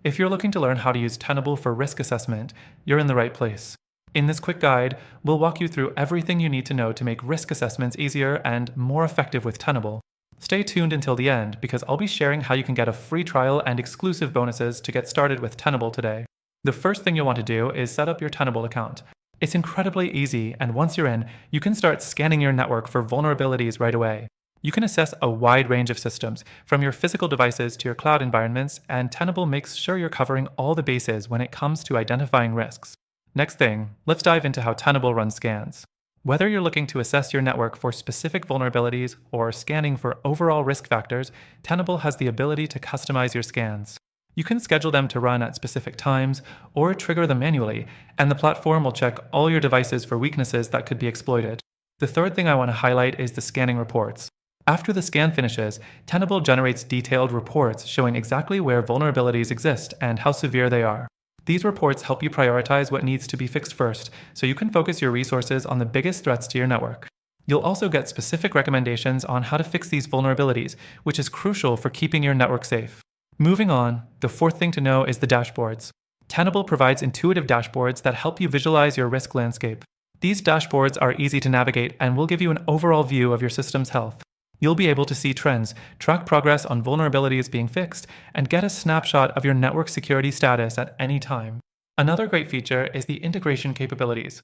If you're looking to learn how to use Tenable for risk assessment, you're in the right place. In this quick guide, we'll walk you through everything you need to know to make risk assessments easier and more effective with Tenable. Stay tuned until the end because I'll be sharing how you can get a free trial and exclusive bonuses to get started with Tenable today. The first thing you'll want to do is set up your Tenable account. It's incredibly easy, and once you're in, you can start scanning your network for vulnerabilities right away. You can assess a wide range of systems, from your physical devices to your cloud environments, and Tenable makes sure you're covering all the bases when it comes to identifying risks. Next thing, let's dive into how Tenable runs scans. Whether you're looking to assess your network for specific vulnerabilities or scanning for overall risk factors, Tenable has the ability to customize your scans. You can schedule them to run at specific times or trigger them manually, and the platform will check all your devices for weaknesses that could be exploited. The third thing I want to highlight is the scanning reports. After the scan finishes, Tenable generates detailed reports showing exactly where vulnerabilities exist and how severe they are. These reports help you prioritize what needs to be fixed first, so you can focus your resources on the biggest threats to your network. You'll also get specific recommendations on how to fix these vulnerabilities, which is crucial for keeping your network safe. Moving on, the fourth thing to know is the dashboards. Tenable provides intuitive dashboards that help you visualize your risk landscape. These dashboards are easy to navigate and will give you an overall view of your system's health. You'll be able to see trends, track progress on vulnerabilities being fixed, and get a snapshot of your network security status at any time. Another great feature is the integration capabilities.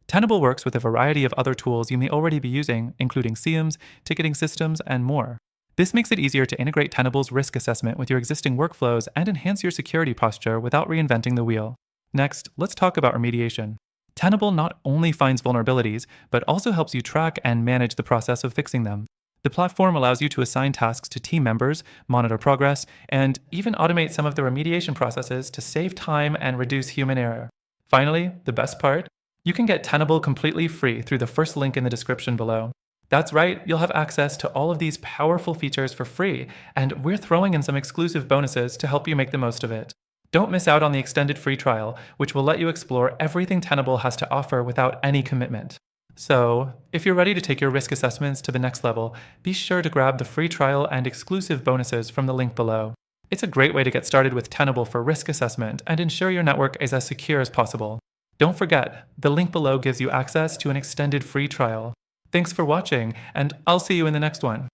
Tenable works with a variety of other tools you may already be using, including SIEMs, ticketing systems, and more. This makes it easier to integrate Tenable's risk assessment with your existing workflows and enhance your security posture without reinventing the wheel. Next, let's talk about remediation. Tenable not only finds vulnerabilities, but also helps you track and manage the process of fixing them. The platform allows you to assign tasks to team members, monitor progress, and even automate some of the remediation processes to save time and reduce human error. Finally, the best part, you can get Tenable completely free through the first link in the description below. That's right, you'll have access to all of these powerful features for free, and we're throwing in some exclusive bonuses to help you make the most of it. Don't miss out on the extended free trial, which will let you explore everything Tenable has to offer without any commitment. So, if you're ready to take your risk assessments to the next level, be sure to grab the free trial and exclusive bonuses from the link below. It's a great way to get started with Tenable for risk assessment and ensure your network is as secure as possible. Don't forget, the link below gives you access to an extended free trial. Thanks for watching, and I'll see you in the next one.